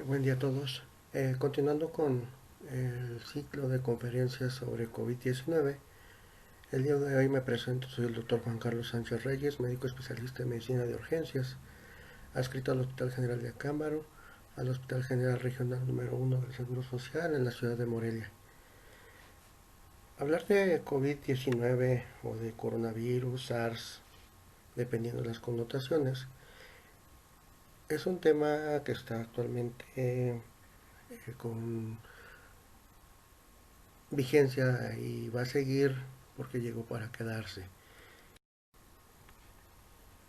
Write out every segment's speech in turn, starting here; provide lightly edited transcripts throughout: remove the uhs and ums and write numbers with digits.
Buen día a todos. Continuando con el ciclo de conferencias sobre COVID-19, el día de hoy me presento. Soy el doctor Juan Carlos Sánchez Reyes, médico especialista en medicina de urgencias, adscrito al Hospital General de Acámbaro, al Hospital General Regional número 1 del Seguro Social en la ciudad de Morelia. Hablar de COVID-19 o de coronavirus, SARS, dependiendo de las connotaciones, es un tema que está actualmente con vigencia y va a seguir porque llegó para quedarse.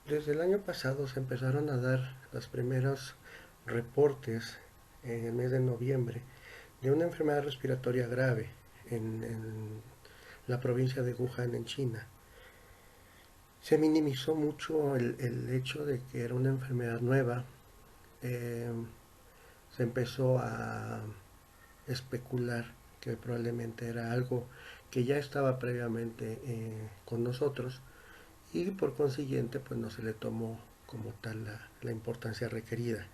Desde el año pasado se empezaron a dar los primeros reportes en el mes de noviembre de una enfermedad respiratoria grave en la provincia de Wuhan, en China. Se minimizó mucho el hecho de que era una enfermedad nueva. eh, Se empezó a especular que probablemente era algo que ya estaba previamente con nosotros, y por consiguiente pues no se le tomó como tal la importancia requerida.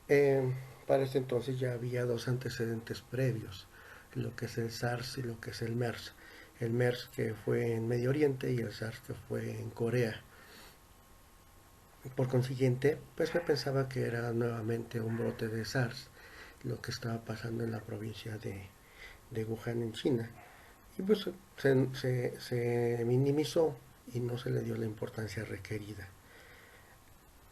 Eh, para este entonces ya había dos antecedentes previos, lo que es el SARS y lo que es el MERS. El MERS que fue en Medio Oriente y el SARS que fue en Corea. Por consiguiente, pues me pensaba que era nuevamente un brote de SARS lo que estaba pasando en la provincia de Wuhan, en China. Y pues se minimizó y no se le dio la importancia requerida.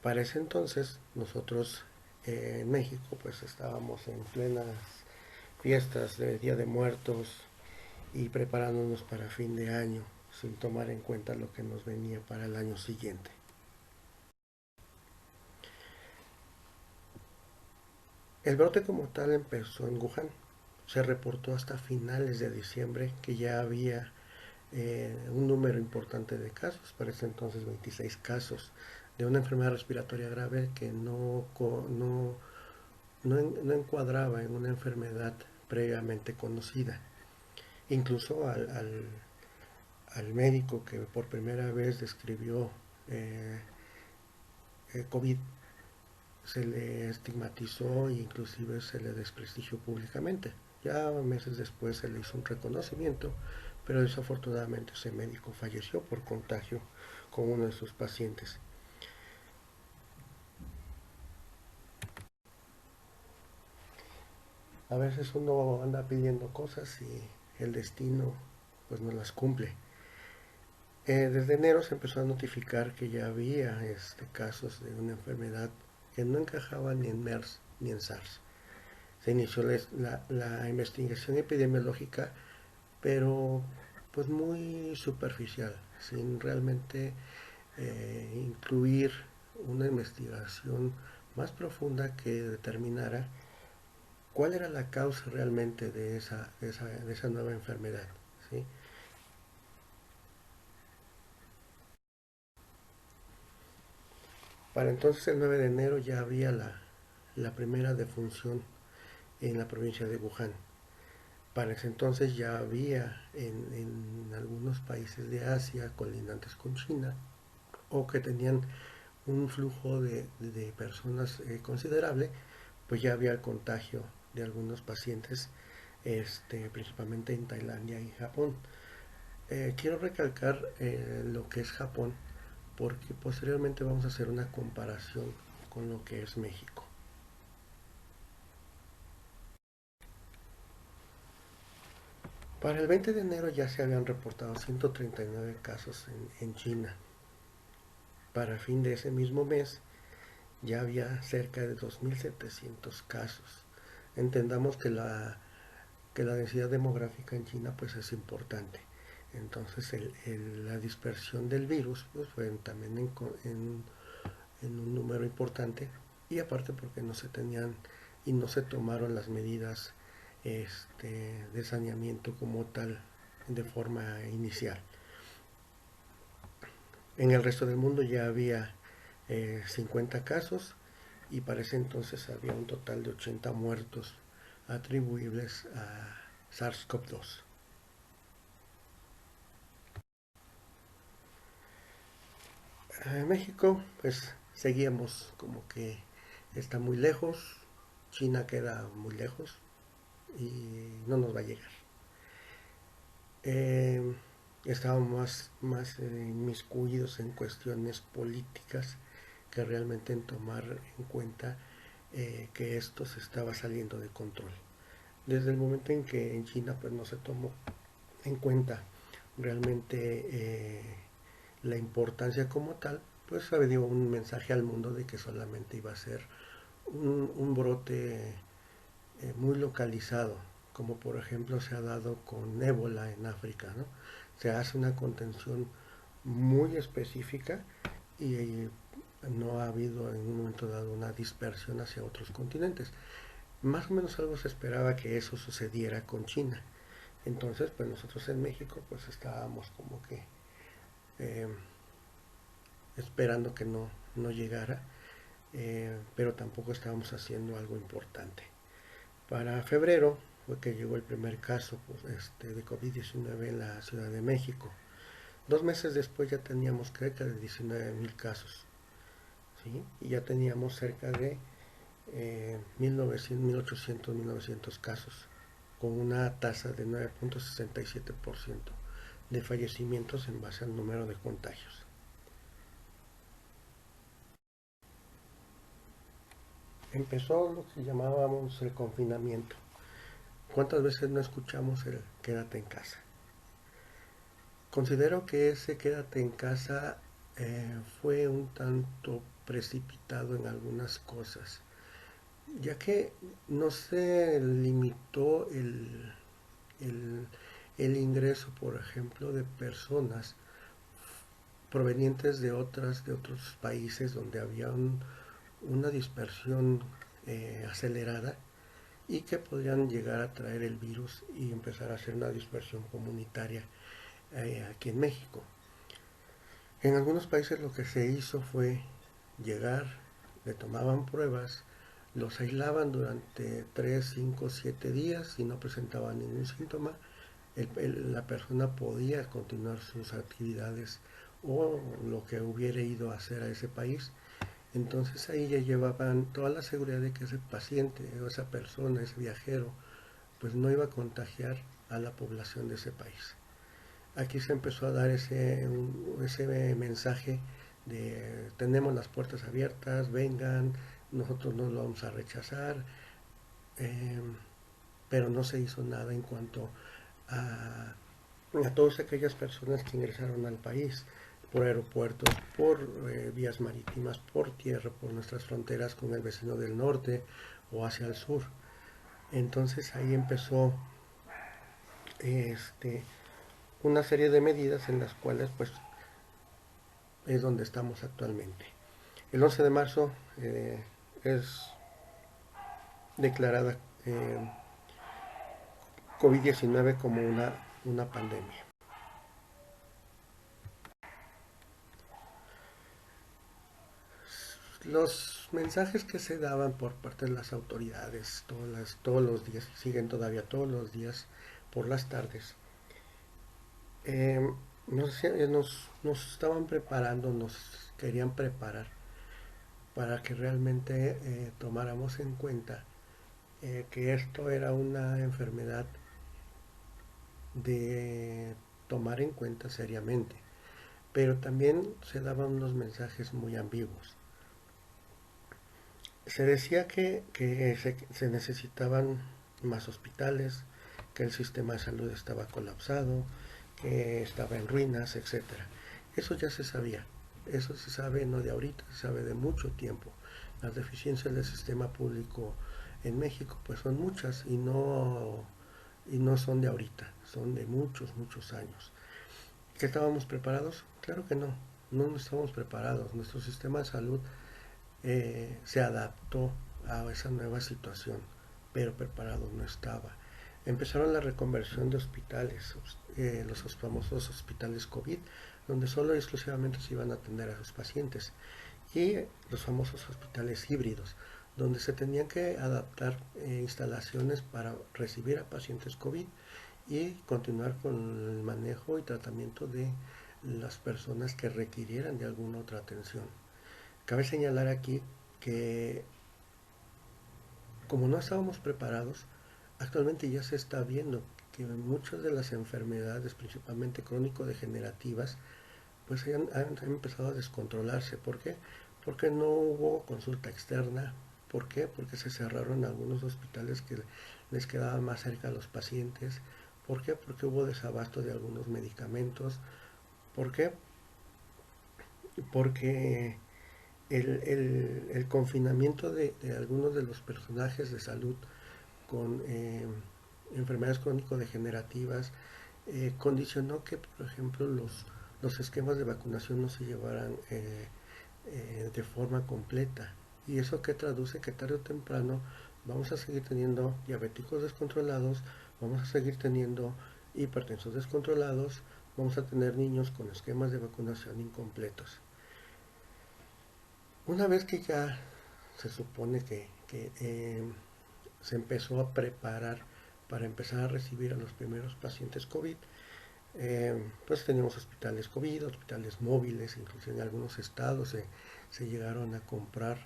Para ese entonces nosotros en México pues estábamos en plenas fiestas de Día de Muertos y preparándonos para fin de año sin tomar en cuenta lo que nos venía para el año siguiente. El brote como tal empezó en Wuhan. Se reportó hasta finales de diciembre que ya había un número importante de casos, para ese entonces 26 casos, de una enfermedad respiratoria grave que no encuadraba en una enfermedad previamente conocida. Incluso al médico que por primera vez describió eh, COVID se le estigmatizó e inclusive se le desprestigió públicamente. Ya meses después se le hizo un reconocimiento, pero desafortunadamente ese médico falleció por contagio con uno de sus pacientes. A veces uno anda pidiendo cosas y el destino pues no las cumple. Desde enero se empezó a notificar que ya había casos de una enfermedad que no encajaba ni en MERS ni en SARS. Se inició la investigación epidemiológica, pero pues muy superficial, sin realmente incluir una investigación más profunda que determinara cuál era la causa realmente de esa nueva enfermedad. ¿Sí? Para entonces, el 9 de enero, ya había la primera defunción en la provincia de Wuhan. Para ese entonces ya había en algunos países de Asia colindantes con China, o que tenían un flujo de personas considerable, pues ya había el contagio de algunos pacientes, principalmente en Tailandia y Japón. Quiero recalcar lo que es Japón, porque posteriormente vamos a hacer una comparación con lo que es México. Para el 20 de enero ya se habían reportado 139 casos en China. Para fin de ese mismo mes ya había cerca de 2.700 casos. Entendamos que la densidad demográfica en China pues es importante. Entonces la dispersión del virus pues fue también en un número importante, y aparte porque no se tenían y no se tomaron las medidas de saneamiento como tal de forma inicial. En el resto del mundo ya había 50 casos, y para ese entonces había un total de 80 muertos atribuibles a SARS-CoV-2. En México pues seguíamos como que está muy lejos. China queda muy lejos y no nos va a llegar. Eh, Estábamos más inmiscuidos en cuestiones políticas que realmente en tomar en cuenta que esto se estaba saliendo de control. Desde el momento en que en China pues no se tomó en cuenta realmente la importancia como tal, pues se dio un mensaje al mundo de que solamente iba a ser un brote muy localizado, como por ejemplo se ha dado con ébola en África, ¿no? Se hace una contención muy específica y no ha habido en un momento dado una dispersión hacia otros continentes. Más o menos algo se esperaba que eso sucediera con China. Entonces, pues nosotros en México pues estábamos como que eh, esperando que no llegara, pero tampoco estábamos haciendo algo importante. Para febrero fue que llegó el primer caso pues, de COVID-19 en la Ciudad de México. 2 meses después ya teníamos cerca de 19,000 casos, ¿sí? Y ya teníamos cerca de 1900, 1800, 1900 casos, con una tasa de 9,67% de fallecimientos en base al número de contagios. Empezó lo que llamábamos el confinamiento. ¿Cuántas veces no escuchamos el quédate en casa? Considero que ese quédate en casa fue un tanto precipitado en algunas cosas, ya que no se limitó el, el ingreso, por ejemplo, de personas provenientes de otros países donde había una dispersión acelerada y que podrían llegar a traer el virus y empezar a hacer una dispersión comunitaria aquí en México. En algunos países lo que se hizo fue llegar, le tomaban pruebas, los aislaban durante 3, 5, 7 días y no presentaban ningún síntoma. La persona podía continuar sus actividades o lo que hubiera ido a hacer a ese país. Entonces ahí ya llevaban toda la seguridad de que ese paciente o esa persona, ese viajero, pues no iba a contagiar a la población de ese país. Aquí se empezó a dar ese mensaje de tenemos las puertas abiertas, vengan, nosotros no lo vamos a rechazar, eh, pero no se hizo nada en cuanto a todas aquellas personas que ingresaron al país por aeropuertos, por vías marítimas, por tierra, por nuestras fronteras con el vecino del norte o hacia el sur. Entonces ahí empezó este, una serie de medidas en las cuales pues es donde estamos actualmente. El 11 de marzo es declarada COVID-19 como una pandemia. Los mensajes que se daban por parte de las autoridades todos los días, siguen todavía todos los días por las tardes, eh, nos estaban preparando, nos querían preparar para que realmente tomáramos en cuenta que esto era una enfermedad de tomar en cuenta seriamente, pero también se daban unos mensajes muy ambiguos. Se decía que se necesitaban más hospitales, que el sistema de salud estaba colapsado, que estaba en ruinas, etcétera. Eso ya se sabía. Eso se sabe no de ahorita, se sabe de mucho tiempo. Las deficiencias del sistema público en México pues son muchas y no son de ahorita, son de muchos, muchos años. ¿Que estábamos preparados? Claro que no, no estábamos preparados. Nuestro sistema de salud se adaptó a esa nueva situación, pero preparado no estaba. Empezaron la reconversión de hospitales, los famosos hospitales COVID, donde solo y exclusivamente se iban a atender a sus pacientes, y los famosos hospitales híbridos, donde se tenían que adaptar instalaciones para recibir a pacientes COVID y continuar con el manejo y tratamiento de las personas que requirieran de alguna otra atención. Cabe señalar aquí que como no estábamos preparados, actualmente ya se está viendo que muchas de las enfermedades, principalmente crónico-degenerativas, pues han empezado a descontrolarse. ¿Por qué? Porque no hubo consulta externa. ¿Por qué? Porque se cerraron algunos hospitales que les quedaban más cerca a los pacientes. ¿Por qué? Porque hubo desabasto de algunos medicamentos. ¿Por qué? Porque el confinamiento de algunos de los personajes de salud con enfermedades crónico-degenerativas condicionó que, por ejemplo, los esquemas de vacunación no se llevaran de forma completa. ¿Y eso que traduce? Que tarde o temprano vamos a seguir teniendo diabéticos descontrolados, vamos a seguir teniendo hipertensos descontrolados, vamos a tener niños con esquemas de vacunación incompletos. Una vez que ya se supone que se empezó a preparar para empezar a recibir a los primeros pacientes COVID, pues tenemos hospitales COVID, hospitales móviles, incluso en algunos estados se llegaron a comprar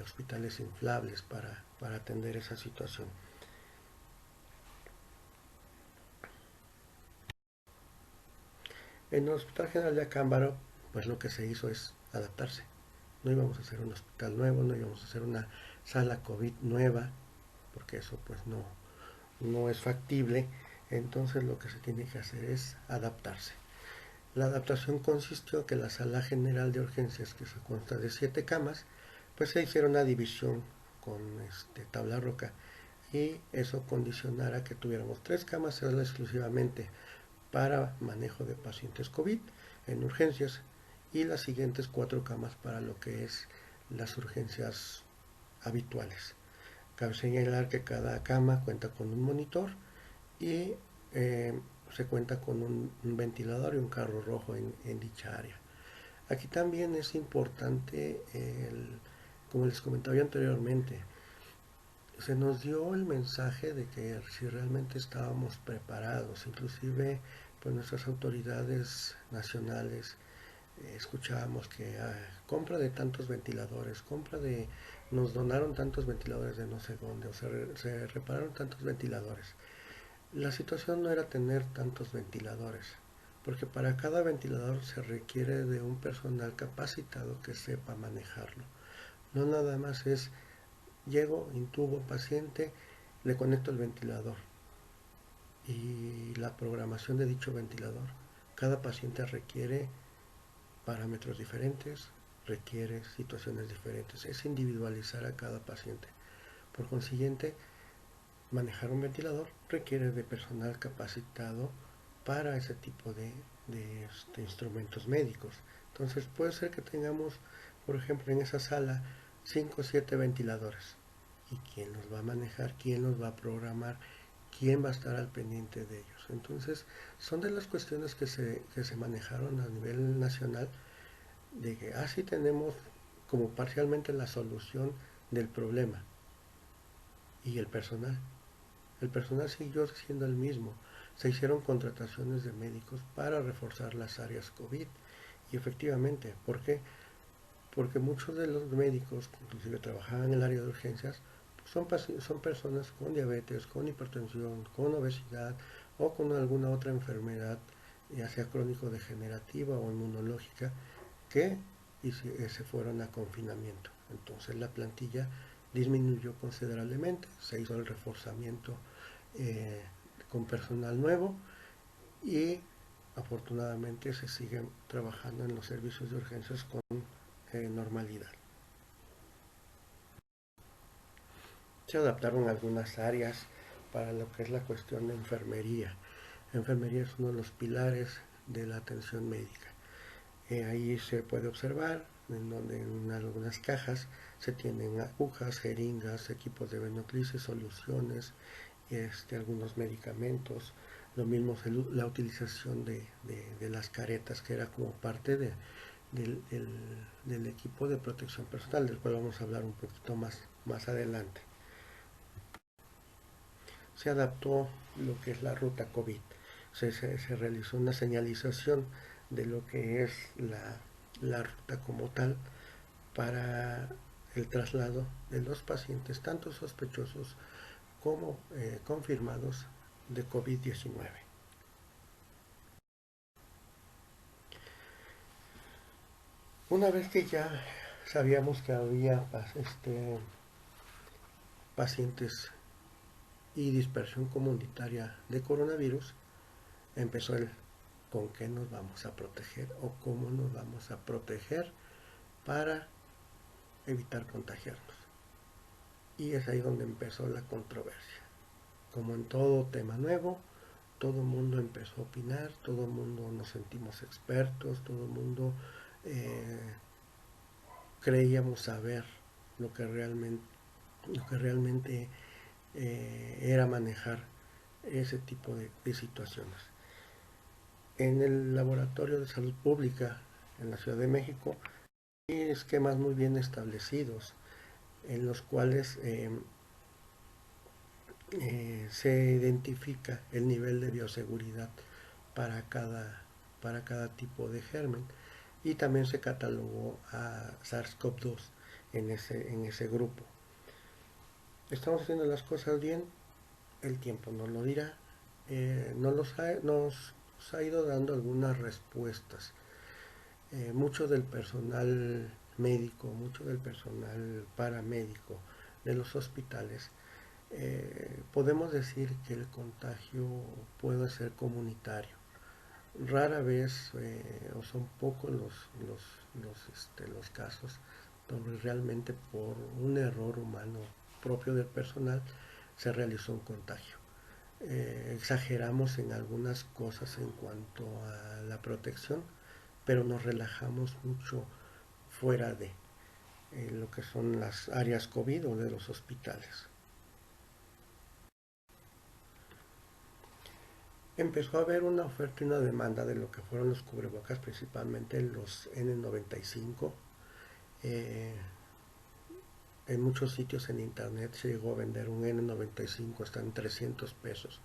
hospitales inflables para atender esa situación. En el Hospital General de Acámbaro, pues lo que se hizo es adaptarse. No íbamos a hacer un hospital nuevo, no íbamos a hacer una sala COVID nueva, porque eso pues no es factible. Entonces lo que se tiene que hacer es adaptarse. La adaptación consistió en que la sala general de urgencias, que se consta de 7 camas, pues se hiciera una división con tabla roca, y eso condicionara que tuviéramos 3 camas exclusivamente para manejo de pacientes COVID en urgencias, y las siguientes 4 camas para lo que es las urgencias habituales. Cabe señalar que cada cama cuenta con un monitor y se cuenta con un ventilador y un carro rojo en dicha área. Aquí también es importante, como les comentaba anteriormente, se nos dio el mensaje de que si realmente estábamos preparados, inclusive pues nuestras autoridades nacionales escuchábamos que compra de tantos ventiladores, nos donaron tantos ventiladores de no sé dónde, o se repararon tantos ventiladores. La situación no era tener tantos ventiladores, porque para cada ventilador se requiere de un personal capacitado que sepa manejarlo. No nada más es llego, intubo paciente, le conecto el ventilador y la programación de dicho ventilador. Cada paciente requiere parámetros diferentes, requiere situaciones diferentes. Es individualizar a cada paciente. Por consiguiente, manejar un ventilador requiere de personal capacitado para ese tipo de instrumentos médicos. Entonces puede ser que tengamos, por ejemplo, en esa sala 5 o 7 ventiladores. ¿Y quién los va a manejar? ¿Quién los va a programar? ¿Quién va a estar al pendiente de ellos? Entonces son de las cuestiones que se manejaron a nivel nacional, de que así tenemos como parcialmente la solución del problema. Y el personal. El personal siguió siendo el mismo. Se hicieron contrataciones de médicos para reforzar las áreas COVID. Y efectivamente, ¿por qué? Porque muchos de los médicos, que inclusive trabajaban en el área de urgencias, son personas con diabetes, con hipertensión, con obesidad o con alguna otra enfermedad, ya sea crónico-degenerativa o inmunológica, que se fueron a confinamiento. Entonces la plantilla disminuyó considerablemente, se hizo el reforzamiento eh, con personal nuevo, y afortunadamente se siguen trabajando en los servicios de urgencias con normalidad. Se adaptaron algunas áreas para lo que es la cuestión de enfermería. Enfermería es uno de los pilares de la atención médica. Ahí se puede observar en donde en algunas cajas se tienen agujas, jeringas, equipos de venoclisis, soluciones, algunos medicamentos. Lo mismo la utilización de las caretas, que era como parte del equipo de protección personal, del cual vamos a hablar un poquito más adelante. Se adaptó lo que es la ruta COVID. Se realizó una señalización de lo que es la ruta como tal, para el traslado de los pacientes, tanto sospechosos como confirmados de COVID-19. Una vez que ya sabíamos que había pacientes y dispersión comunitaria de coronavirus, empezó el con qué nos vamos a proteger o cómo nos vamos a proteger para evitar contagiarnos. Y es ahí donde empezó la controversia. Como en todo tema nuevo, todo el mundo empezó a opinar, todo el mundo nos sentimos expertos, todo el mundo eh, creíamos saber lo que realmente, era manejar ese tipo de situaciones. En el Laboratorio de Salud Pública en la Ciudad de México hay esquemas muy bien establecidos en los cuales se identifica el nivel de bioseguridad para cada tipo de germen y también se catalogó a SARS-CoV-2 en ese grupo. ¿Estamos haciendo las cosas bien? El tiempo nos lo dirá. Nos ha ido dando algunas respuestas. Mucho del personal médico, mucho del personal paramédico de los hospitales, podemos decir que el contagio puede ser comunitario. Rara vez o son pocos los casos donde realmente por un error humano propio del personal se realizó un contagio. Exageramos en algunas cosas en cuanto a la protección, pero nos relajamos mucho fuera de lo que son las áreas COVID o de los hospitales. Empezó a haber una oferta y una demanda de lo que fueron los cubrebocas, principalmente los N95. Eh, en muchos sitios en internet se llegó a vender un N95 hasta en 300 pesos,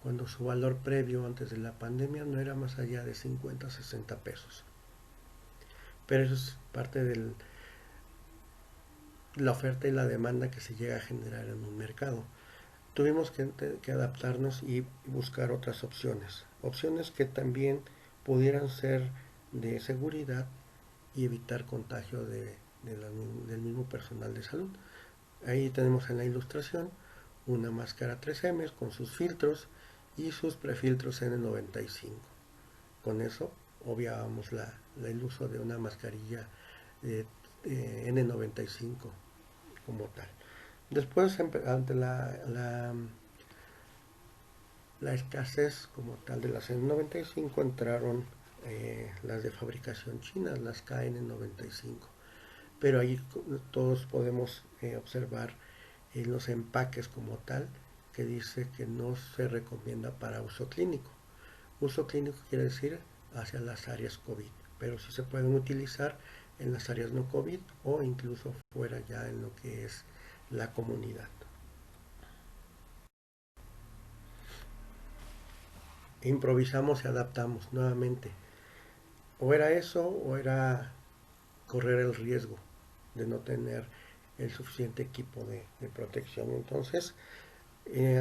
cuando su valor previo antes de la pandemia no era más allá de 50 o 60 pesos. Pero eso es parte de la oferta y la demanda que se llega a generar en un mercado. Tuvimos que adaptarnos y buscar otras opciones. Opciones que también pudieran ser de seguridad y evitar contagio del mismo personal de salud. Ahí tenemos en la ilustración una máscara 3M con sus filtros y sus prefiltros N95. Con eso obviábamos el uso de una mascarilla N95 como tal. Después, ante la escasez como tal de las N95, entraron las de fabricación china, las KN95. Pero ahí todos podemos observar en los empaques como tal que dice que no se recomienda para uso clínico. Uso clínico quiere decir hacia las áreas COVID, pero sí se pueden utilizar en las áreas no COVID o incluso fuera ya en lo que es la comunidad. Improvisamos y adaptamos nuevamente. O era eso o era correr el riesgo de no tener el suficiente equipo de protección. Entonces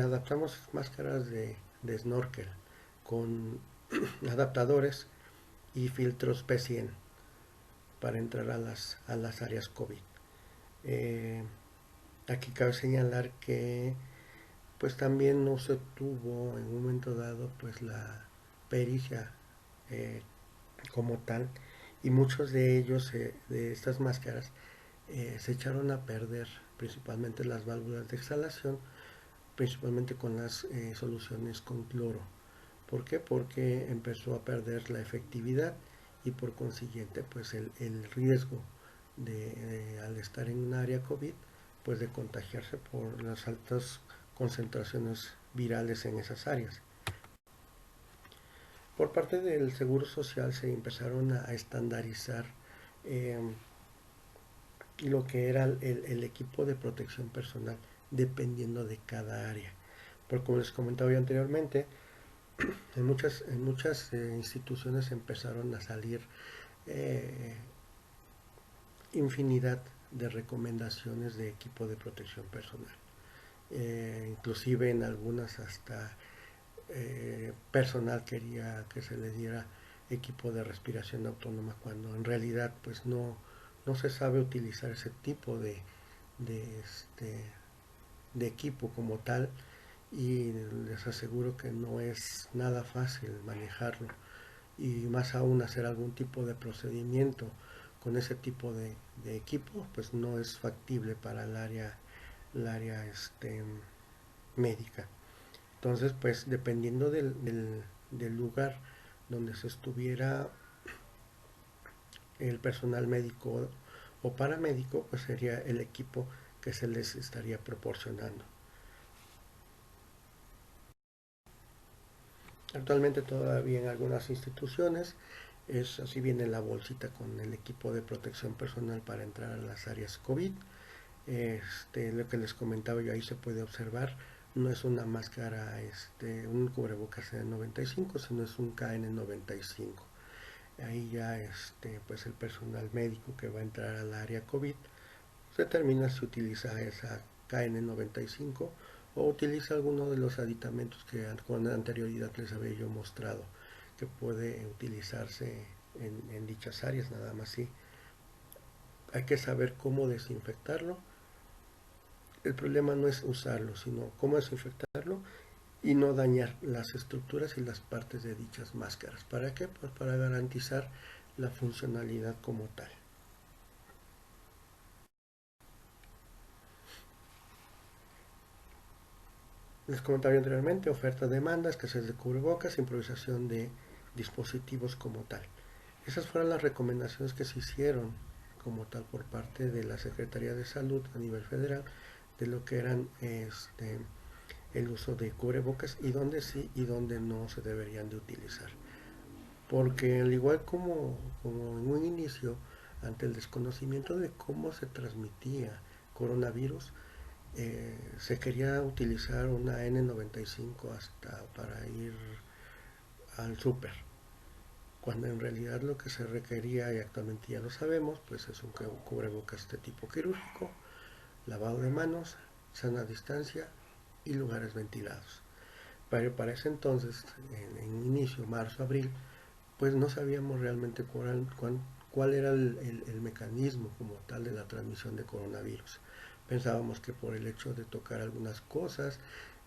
adaptamos máscaras de snorkel con adaptadores y filtros P100 para entrar a las áreas COVID. Eh, Aquí cabe señalar que pues también no se tuvo en un momento dado pues la pericia eh, como tal y muchos de ellos de estas máscaras se echaron a perder, principalmente las válvulas de exhalación, principalmente con las soluciones con cloro. ¿Por qué? Porque empezó a perder la efectividad y por consiguiente pues el riesgo al estar en un área COVID pues de contagiarse por las altas concentraciones virales en esas áreas. Por parte del Seguro Social se empezaron a estandarizar eh, lo que era el equipo de protección personal dependiendo de cada área. Porque como les comentaba yo anteriormente, en muchas instituciones empezaron a salir eh, infinidad de recomendaciones de equipo de protección personal. Inclusive en algunas hasta personal quería que se le diera equipo de respiración autónoma cuando en realidad pues no se sabe utilizar ese tipo de, este, de equipo como tal, y les aseguro que no es nada fácil manejarlo, y más aún hacer algún tipo de procedimiento con ese tipo de equipo pues no es factible para el área médica. Entonces pues dependiendo del lugar donde se estuviera el personal médico o paramédico, pues sería el equipo que se les estaría proporcionando. Actualmente todavía en algunas instituciones es así, viene la bolsita con el equipo de protección personal para entrar a las áreas COVID. Lo que les comentaba yo, ahí se puede observar, no es una máscara, un cubrebocas N95, sino es un KN95. Ahí ya pues el personal médico que va a entrar al área COVID se determina si utiliza esa KN95 o utiliza alguno de los aditamentos que con anterioridad les había yo mostrado que puede utilizarse en dichas áreas. Nada más sí hay que saber cómo desinfectarlo. El problema no es usarlo, sino cómo desinfectarlo y no dañar las estructuras y las partes de dichas máscaras. ¿Para qué? Pues para garantizar la funcionalidad como tal. Les comentaba anteriormente, oferta, demanda, escasez de cubrebocas, improvisación de dispositivos como tal. Esas fueron las recomendaciones que se hicieron como tal por parte de la Secretaría de Salud a nivel federal de lo que eran el uso de cubrebocas y dónde sí y dónde no se deberían de utilizar. Porque al igual como en un inicio, ante el desconocimiento de cómo se transmitía coronavirus, se quería utilizar una N95 hasta para ir al súper, cuando en realidad lo que se requería, y actualmente ya lo sabemos, pues es un cubrebocas de tipo quirúrgico, lavado de manos, sana distancia y lugares ventilados. Pero para ese entonces, en inicio, marzo, abril, pues no sabíamos realmente cuál era el mecanismo como tal de la transmisión de coronavirus. Pensábamos que por el hecho de tocar algunas cosas,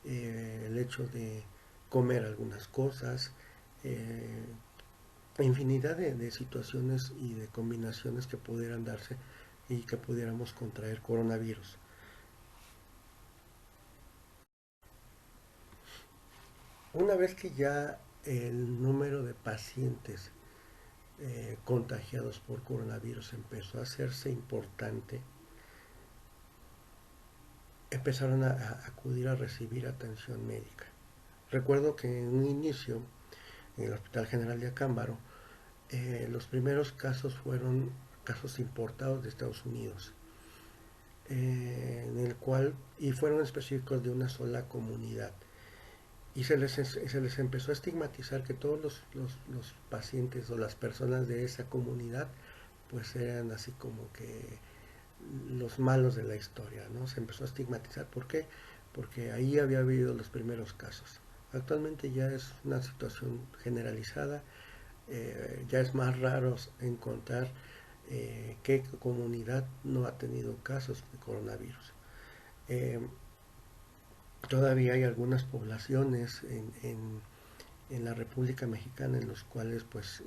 el hecho de comer algunas cosas, eh, infinidad de situaciones y de combinaciones que pudieran darse y que pudiéramos contraer coronavirus. Una vez que ya el número de pacientes contagiados por coronavirus empezó a hacerse importante, empezaron a acudir a recibir atención médica. Recuerdo que en un inicio, en el Hospital General de Acámbaro, los primeros casos fueron casos importados de Estados Unidos, en el cual, y fueron específicos de una sola comunidad. Y se les empezó a estigmatizar que todos los pacientes o las personas de esa comunidad pues eran así como que los malos de la historia, ¿no? Se empezó a estigmatizar. ¿Por qué? Porque ahí había habido los primeros casos. Actualmente ya es una situación generalizada, ya es más raro encontrar qué comunidad no ha tenido casos de coronavirus. Eh, Todavía hay algunas poblaciones en la República Mexicana en los cuales pues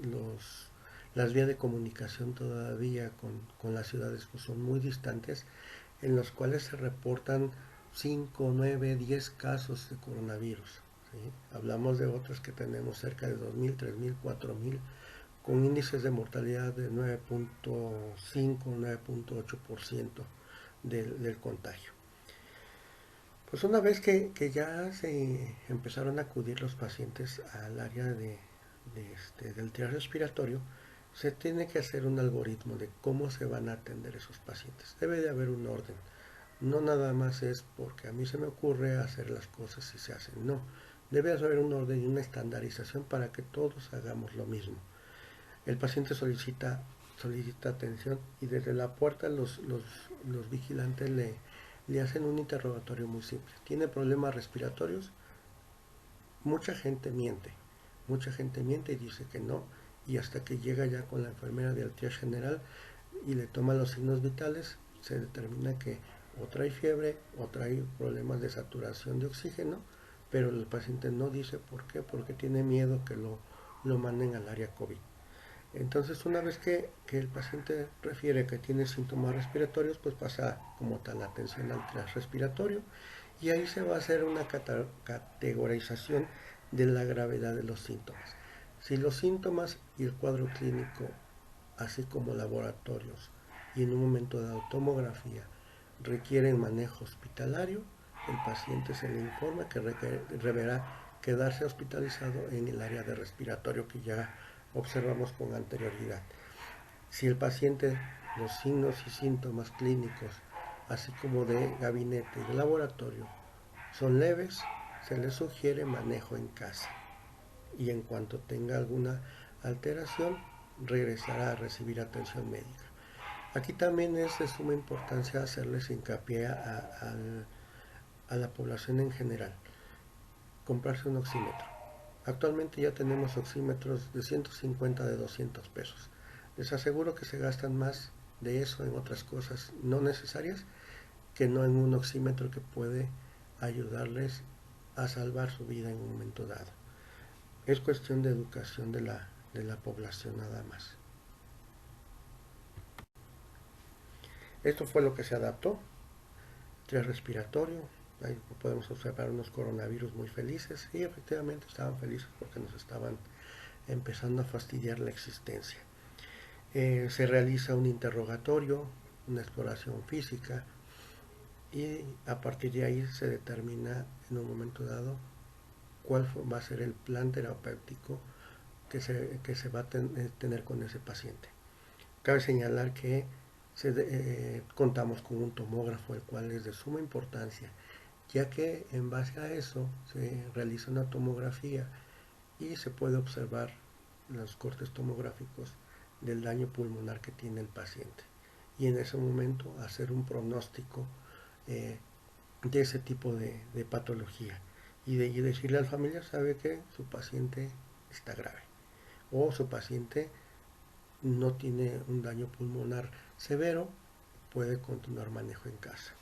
las vías de comunicación todavía con las ciudades pues, son muy distantes, en los cuales se reportan 5 9 10 casos de coronavirus. ¿Sí? Hablamos de otros que tenemos cerca de 2.000 3.000 4.000 con índices de mortalidad de 9.5 9.8% del contagio. Pues una vez que ya se empezaron a acudir los pacientes al área del triage respiratorio, se tiene que hacer un algoritmo de cómo se van a atender esos pacientes. Debe de haber un orden. No nada más es porque a mí se me ocurre hacer las cosas y se hacen. No, debe haber un orden y una estandarización para que todos hagamos lo mismo. El paciente solicita solicita atención y desde la puerta los vigilantes le hacen un interrogatorio muy simple. ¿Tiene problemas respiratorios? Mucha gente miente y dice que no, y hasta que llega ya con la enfermera del triage general y le toma los signos vitales, se determina que o trae fiebre o trae problemas de saturación de oxígeno, pero el paciente no dice por qué, porque tiene miedo que lo manden al área COVID. Entonces, una vez que el paciente refiere que tiene síntomas respiratorios, pues pasa como tal la atención al triage respiratorio y ahí se va a hacer una categorización de la gravedad de los síntomas. Si los síntomas y el cuadro clínico, así como laboratorios y en un momento dado tomografía, requieren manejo hospitalario, el paciente se le informa que deberá quedarse hospitalizado en el área de respiratorio que ya observamos con anterioridad. Si el paciente, los signos y síntomas clínicos, así como de gabinete y de laboratorio, son leves, se le sugiere manejo en casa. Y en cuanto tenga alguna alteración, regresará a recibir atención médica. Aquí también es de suma importancia hacerles hincapié a la población en general. Comprarse un oxímetro. Actualmente ya tenemos oxímetros de 150 de 200 pesos. Les aseguro que se gastan más de eso en otras cosas no necesarias que no en un oxímetro que puede ayudarles a salvar su vida en un momento dado. Es cuestión de educación de la población nada más. Esto fue lo que se adaptó. Test respiratorio, ahí podemos observar unos coronavirus muy felices y efectivamente estaban felices porque nos estaban empezando a fastidiar la existencia. Se realiza un interrogatorio, una exploración física y a partir de ahí se determina en un momento dado cuál va a ser el plan terapéutico que se va a tener con ese paciente. Cabe señalar que contamos con un tomógrafo, el cual es de suma importancia, ya que en base a eso se realiza una tomografía y se puede observar los cortes tomográficos del daño pulmonar que tiene el paciente. Y en ese momento hacer un pronóstico de ese tipo de patología. Y decirle al familiar, sabe que su paciente está grave. O su paciente no tiene un daño pulmonar severo, puede continuar manejo en casa.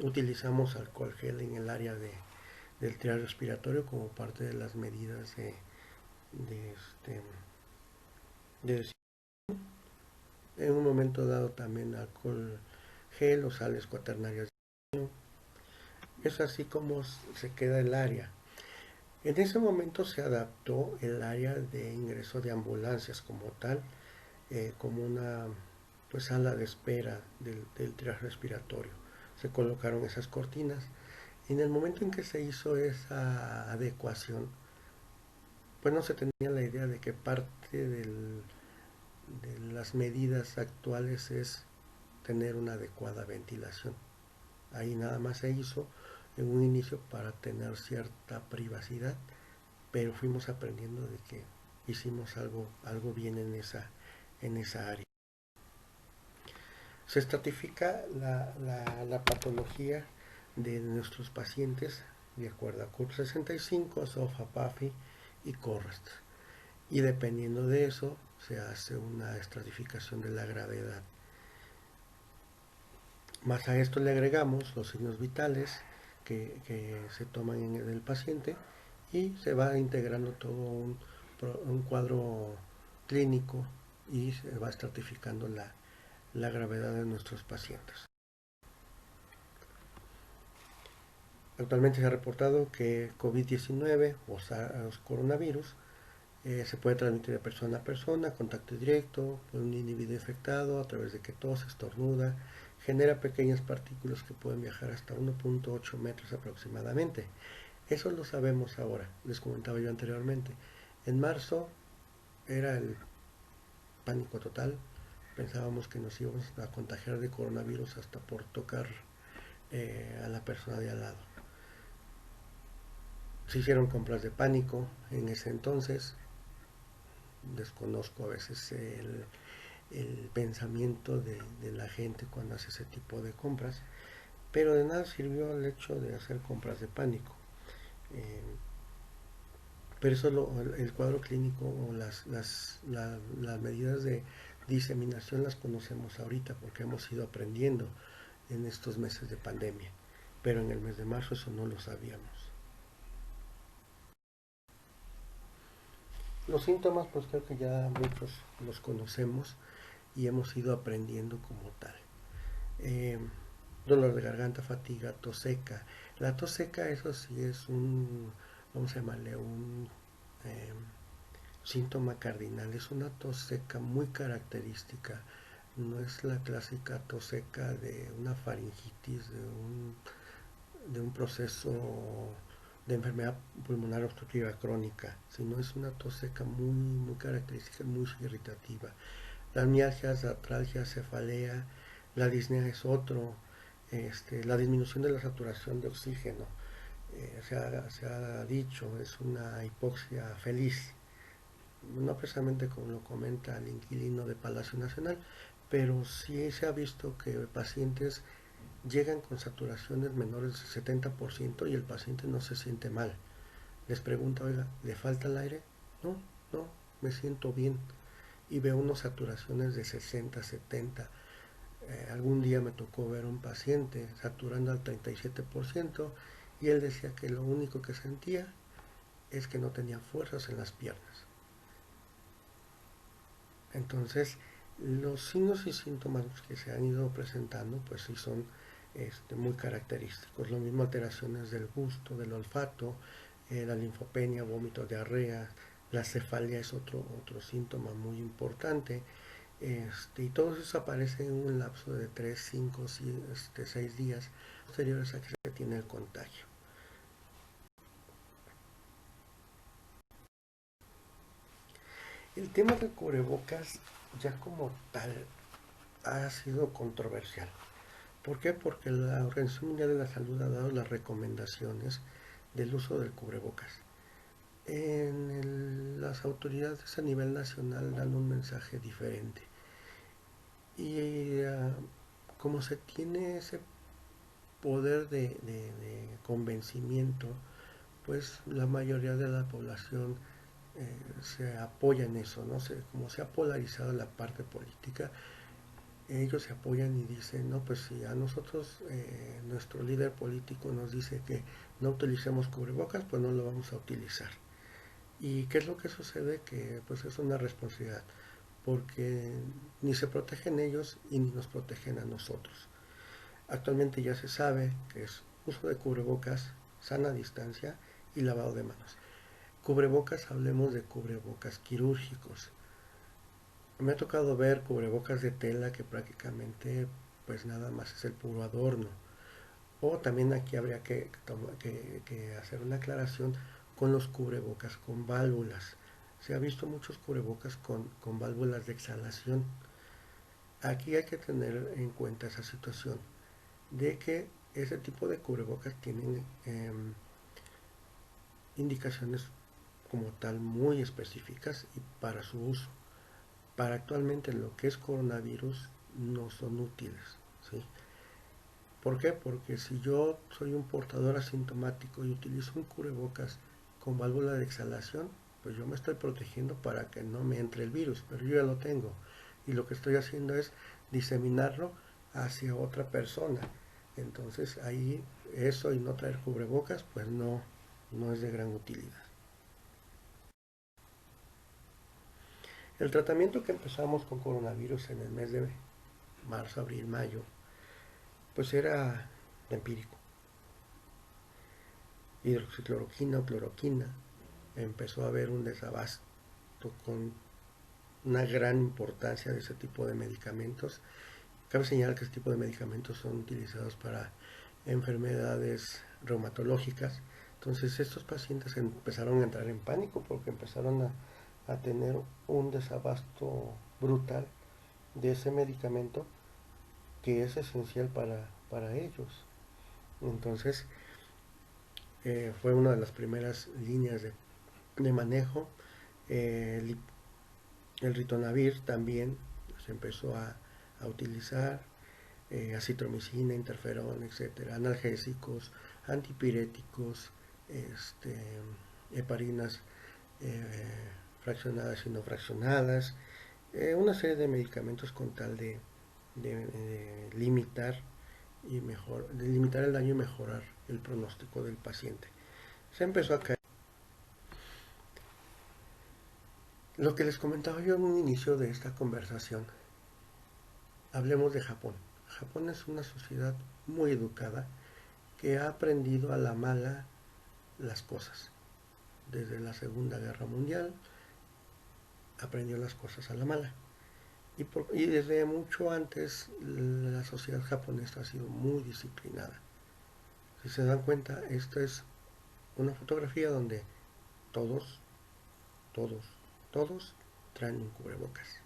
Utilizamos alcohol gel en el área del triage respiratorio como parte de las medidas de, este, de en un momento dado también alcohol gel o sales cuaternarias. Es así como se queda el área. En ese momento se adaptó el área de ingreso de ambulancias como tal, como una pues sala de espera del triage respiratorio. Se colocaron esas cortinas. Y en el momento en que se hizo esa adecuación, pues no se tenía la idea de que parte de las medidas actuales es tener una adecuada ventilación. Ahí nada más se hizo en un inicio para tener cierta privacidad, pero fuimos aprendiendo de que hicimos algo bien en esa área. Se estratifica la patología de nuestros pacientes de acuerdo a CURP 65, SOFA, PAFI y CORREST. Y dependiendo de eso, se hace una estratificación de la gravedad. Más a esto le agregamos los signos vitales que se toman en el paciente y se va integrando todo un cuadro clínico y se va estratificando la gravedad de nuestros pacientes. Actualmente se ha reportado que COVID-19 o coronavirus se puede transmitir de persona a persona, contacto directo, con un individuo infectado a través de que tos, estornuda, genera pequeñas partículas que pueden viajar hasta 1.8 metros aproximadamente. Eso lo sabemos ahora, les comentaba yo anteriormente. En marzo era el pánico total, pensábamos que nos íbamos a contagiar de coronavirus hasta por tocar a la persona de al lado. Se hicieron compras de pánico en ese entonces, desconozco a veces el pensamiento de la gente cuando hace ese tipo de compras, pero de nada sirvió el hecho de hacer compras de pánico. Eh, pero eso el cuadro clínico o las medidas de diseminación las conocemos ahorita porque hemos ido aprendiendo en estos meses de pandemia, pero en el mes de marzo eso no lo sabíamos. Los síntomas pues creo que ya muchos los conocemos y hemos ido aprendiendo como tal. Eh, Dolor de garganta, fatiga, tos seca. La tos seca, eso sí es vamos a llamarle eh, síntoma cardinal. Es una tos seca muy característica. No es la clásica tos seca de una faringitis, de un proceso de enfermedad pulmonar obstructiva crónica, sino es una tos seca muy, muy característica, muy irritativa. Las mialgias, artralgia, cefalea, la disnea es otro, la disminución de la saturación de oxígeno, se ha dicho, es una hipoxia feliz, no precisamente como lo comenta el inquilino de Palacio Nacional, pero sí se ha visto que pacientes llegan con saturaciones menores del 70% y el paciente no se siente mal. Les pregunta, oiga, ¿le falta el aire? No, no, me siento bien. Y veo unas saturaciones de 60, 70. Algún día me tocó ver a un paciente saturando al 37% y él decía que lo único que sentía es que no tenía fuerzas en las piernas. Entonces, los signos y síntomas que se han ido presentando, pues sí son muy característicos. Lo mismo alteraciones del gusto, del olfato, la linfopenia, vómito, diarrea, la cefalea es otro síntoma muy importante. Y todo eso aparece en un lapso de 3 5 6 días posteriores a que se tiene el contagio. El tema del cubrebocas ya como tal ha sido controversial. ¿Por qué? Porque la Organización Mundial de la Salud ha dado las recomendaciones del uso del cubrebocas. Las autoridades a nivel nacional dan un mensaje diferente. Y como se tiene ese poder de convencimiento, pues la mayoría de la población se apoya en eso, ¿no? Como se ha polarizado la parte política, ellos se apoyan y dicen, no, pues si a nosotros nuestro líder político nos dice que no utilicemos cubrebocas, pues no lo vamos a utilizar. ¿Y qué es lo que sucede? Que pues es una responsabilidad, porque ni se protegen ellos y ni nos protegen a nosotros. Actualmente ya se sabe que es uso de cubrebocas, sana distancia y lavado de manos. Cubrebocas, hablemos de cubrebocas quirúrgicos. Me ha tocado ver cubrebocas de tela que prácticamente pues nada más es el puro adorno. O también aquí habría que hacer una aclaración con los cubrebocas con válvulas. Se ha visto muchos cubrebocas con válvulas de exhalación. Aquí hay que tener en cuenta esa situación de que ese tipo de cubrebocas tienen indicaciones como tal muy específicas y para su uso. Para actualmente lo que es coronavirus no son útiles, ¿sí? ¿Por qué? Porque si yo soy un portador asintomático y utilizo un cubrebocas con válvula de exhalación, pues yo me estoy protegiendo para que no me entre el virus, pero yo ya lo tengo. Y lo que estoy haciendo es diseminarlo hacia otra persona. Entonces ahí eso y no traer cubrebocas, pues no es de gran utilidad. El tratamiento que empezamos con coronavirus en el mes de marzo, abril, mayo, pues era empírico. Hidroxicloroquina o cloroquina. Empezó a haber un desabasto con una gran importancia de ese tipo de medicamentos. Cabe señalar que este tipo de medicamentos son utilizados para enfermedades reumatológicas. Entonces estos pacientes empezaron a entrar en pánico porque empezaron a tener un desabasto brutal de ese medicamento que es esencial para ellos. Entonces fue una de las primeras líneas de manejo. El ritonavir también se empezó a utilizar, acitromicina, interferón, etcétera, analgésicos, antipiréticos, heparinas fraccionadas y no fraccionadas, una serie de medicamentos con tal de limitar de limitar el daño y mejorar el pronóstico del paciente. Se empezó a caer. Lo que les comentaba yo en un inicio de esta conversación, hablemos de Japón. Japón es una sociedad muy educada que ha aprendido a la mala las cosas. Desde la Segunda Guerra Mundial aprendió las cosas a la mala. Y desde mucho antes la sociedad japonesa ha sido muy disciplinada. Si se dan cuenta, esta es una fotografía donde todos, todos, todos traen un cubrebocas.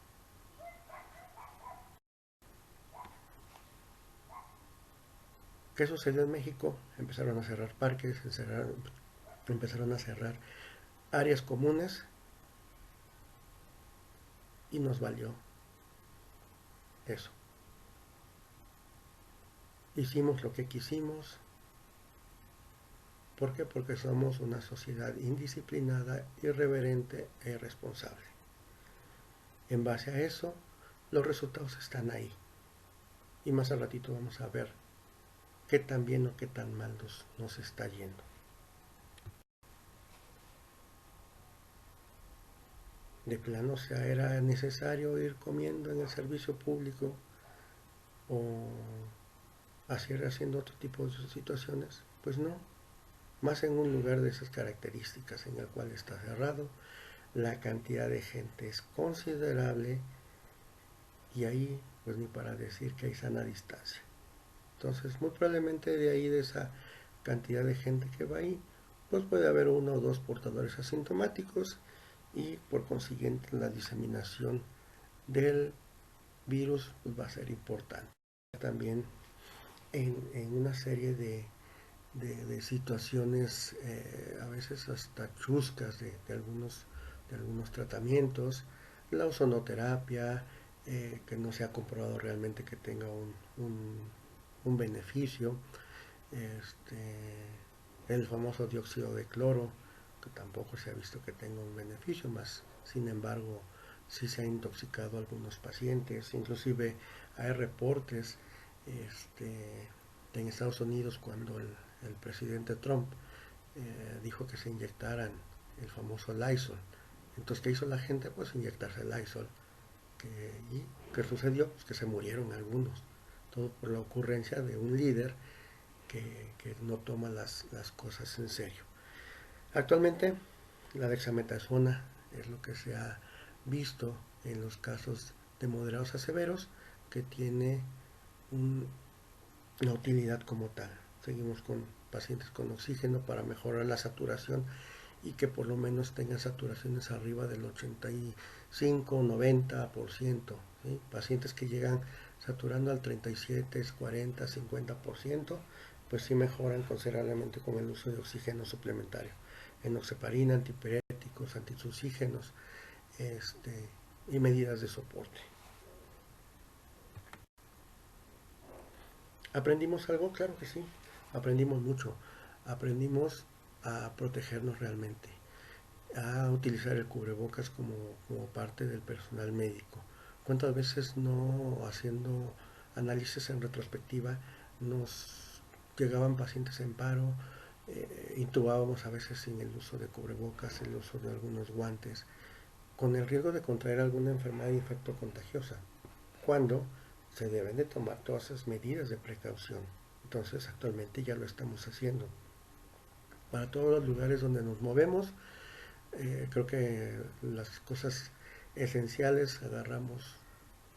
¿Qué sucedió en México? Empezaron a cerrar parques, empezaron a cerrar áreas comunes y nos valió eso. Hicimos lo que quisimos. ¿Por qué? Porque somos una sociedad indisciplinada, irreverente e irresponsable. En base a eso, los resultados están ahí. Y más al ratito vamos a ver qué tan bien o qué tan mal nos está yendo. De plano, o sea, era necesario ir comiendo en el servicio público o haciendo otro tipo de situaciones. Pues no, más en un lugar de esas características en el cual está cerrado, la cantidad de gente es considerable y ahí pues ni para decir que hay sana distancia. Entonces muy probablemente de ahí, de esa cantidad de gente que va ahí, pues puede haber uno o dos portadores asintomáticos y por consiguiente la diseminación del virus pues, va a ser importante. También en una serie de situaciones a veces hasta chuscas de algunos tratamientos, la ozonoterapia, que no se ha comprobado realmente que tenga un beneficio, el famoso dióxido de cloro, que tampoco se ha visto que tenga un beneficio, más sin embargo sí se ha intoxicado a algunos pacientes, inclusive hay reportes en Estados Unidos cuando el presidente Trump dijo que se inyectaran el famoso Lysol. Entonces, ¿qué hizo la gente? Pues inyectarse el Lysol. ¿Y qué sucedió? Pues que se murieron algunos. Todo por la ocurrencia de un líder que no toma las cosas en serio. Actualmente, la dexametasona es lo que se ha visto en los casos de moderados a severos, que tiene una utilidad como tal. Seguimos con pacientes con oxígeno para mejorar la saturación y que por lo menos tengan saturaciones arriba del 85-90%. ¿Sí? Pacientes que llegan saturando al 37, 40, 50%, pues sí mejoran considerablemente con el uso de oxígeno suplementario. Enoxaparina, antipiréticos, antitussígenos y medidas de soporte. ¿Aprendimos algo? Claro que sí. Aprendimos mucho. Aprendimos a protegernos realmente, a utilizar el cubrebocas como parte del personal médico. ¿Cuántas veces no haciendo análisis en retrospectiva nos llegaban pacientes en paro, intubábamos a veces sin el uso de cubrebocas, el uso de algunos guantes, con el riesgo de contraer alguna enfermedad infectocontagiosa, cuando se deben de tomar todas esas medidas de precaución? Entonces actualmente ya lo estamos haciendo. Para todos los lugares donde nos movemos, creo que las cosas esenciales, agarramos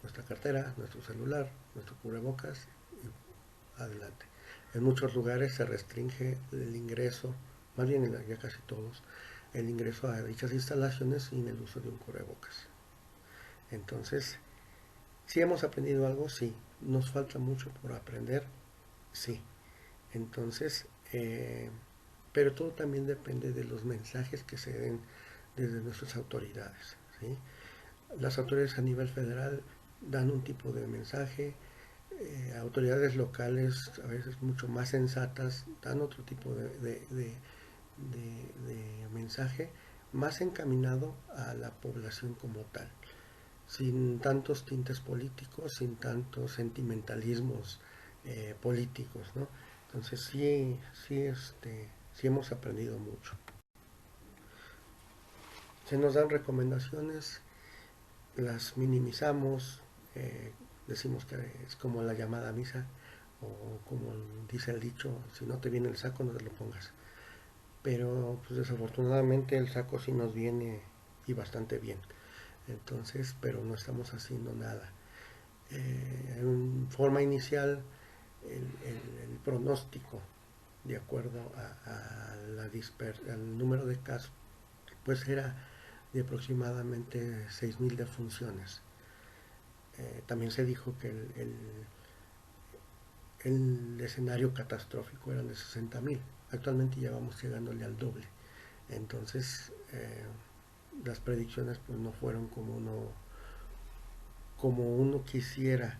nuestra cartera, nuestro celular, nuestro cubrebocas y adelante. En muchos lugares se restringe el ingreso, más bien ya casi todos, el ingreso a dichas instalaciones sin el uso de un cubrebocas. Entonces, si hemos aprendido algo, sí. Nos falta mucho por aprender, sí. Entonces, pero todo también depende de los mensajes que se den desde nuestras autoridades, ¿sí? Las autoridades a nivel federal dan un tipo de mensaje, autoridades locales a veces mucho más sensatas dan otro tipo de mensaje más encaminado a la población como tal, sin tantos tintes políticos, sin tantos sentimentalismos políticos, ¿no? Entonces sí hemos aprendido mucho. Se nos dan recomendaciones, las minimizamos, eh, decimos que es como la llamada misa, o como dice el dicho, si no te viene el saco no te lo pongas. Pero pues desafortunadamente el saco sí nos viene y bastante bien. Entonces, pero no estamos haciendo nada. En forma inicial, el pronóstico, de acuerdo al número de casos, pues era de aproximadamente 6.000 defunciones. También se dijo que el escenario catastrófico era de 60.000. Actualmente ya vamos llegándole al doble. Entonces, las predicciones pues no fueron como uno quisiera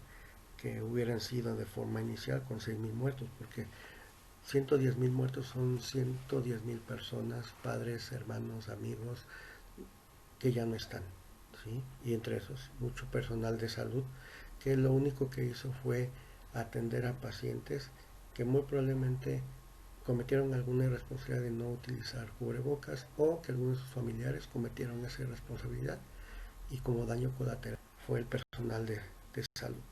que hubieran sido de forma inicial con 6.000 muertos, porque 110.000 muertos son 110.000 personas, padres, hermanos, amigos, que ya no están, ¿sí? Y entre esos, mucho personal de salud, que lo único que hizo fue atender a pacientes que muy probablemente cometieron alguna irresponsabilidad de no utilizar cubrebocas o que algunos de sus familiares cometieron esa irresponsabilidad y como daño colateral fue el personal de salud.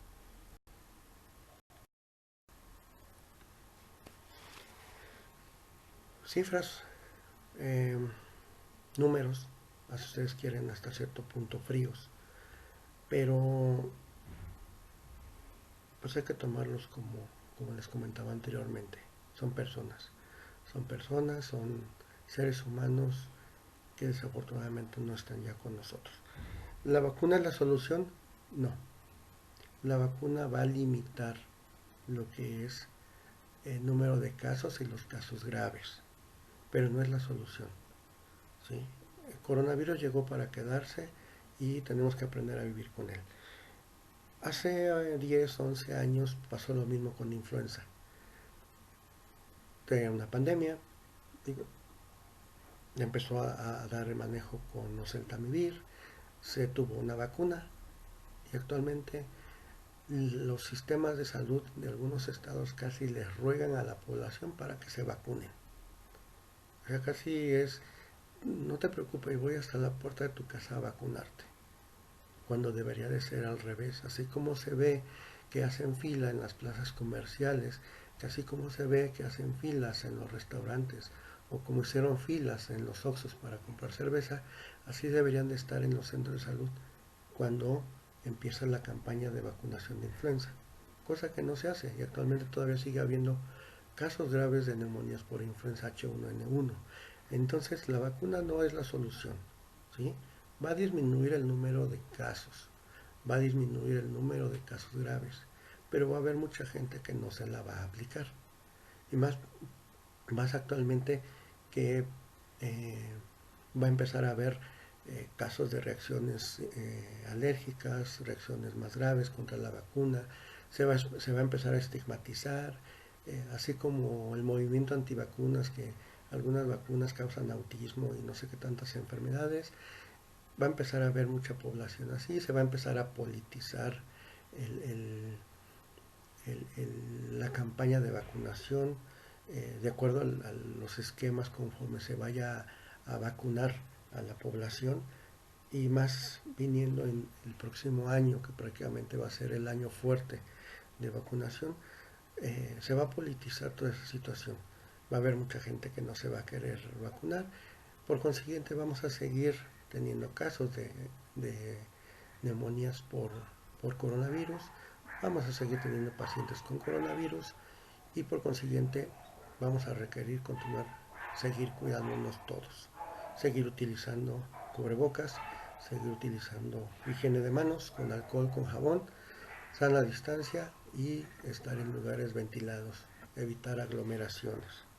Cifras, eh, números, si ustedes quieren hasta cierto punto fríos, pero pues hay que tomarlos como les comentaba anteriormente, son personas, son seres humanos que desafortunadamente no están ya con nosotros. ¿La vacuna es la solución? No. La vacuna va a limitar lo que es el número de casos y los casos graves, pero no es la solución, ¿sí? El coronavirus llegó para quedarse y tenemos que aprender a vivir con él. Hace 10, 11 años pasó lo mismo con la influenza. Tenía una pandemia, digo, empezó a dar el manejo con oseltamivir, se tuvo una vacuna y actualmente los sistemas de salud de algunos estados casi les ruegan a la población para que se vacunen. O sea, casi es, no te preocupes, voy hasta la puerta de tu casa a vacunarte, cuando debería de ser al revés, así como se ve que hacen fila en las plazas comerciales, que así como se ve que hacen filas en los restaurantes o como hicieron filas en los Oxxos para comprar cerveza, así deberían de estar en los centros de salud cuando empieza la campaña de vacunación de influenza, cosa que no se hace y actualmente todavía sigue habiendo casos graves de neumonías por influenza H1N1. Entonces la vacuna no es la solución, ¿sí? Va a disminuir el número de casos, va a disminuir el número de casos graves, pero va a haber mucha gente que no se la va a aplicar. Y más actualmente que eh, va a empezar a haber casos de reacciones alérgicas, reacciones más graves contra la vacuna, se va a empezar a estigmatizar, así como el movimiento antivacunas, que algunas vacunas causan autismo y no sé qué tantas enfermedades, va a empezar a haber mucha población así, se va a empezar a politizar el, el, la campaña de vacunación, de acuerdo a los esquemas conforme se vaya a vacunar a la población y más viniendo en el próximo año, que prácticamente va a ser el año fuerte de vacunación, se va a politizar toda esa situación. Va a haber mucha gente que no se va a querer vacunar. Por consiguiente, vamos a seguir teniendo casos de neumonías por coronavirus. Vamos a seguir teniendo pacientes con coronavirus y por consiguiente vamos a requerir continuar, seguir cuidándonos todos, seguir utilizando cubrebocas, seguir utilizando higiene de manos con alcohol, con jabón, sana distancia y estar en lugares ventilados, evitar aglomeraciones.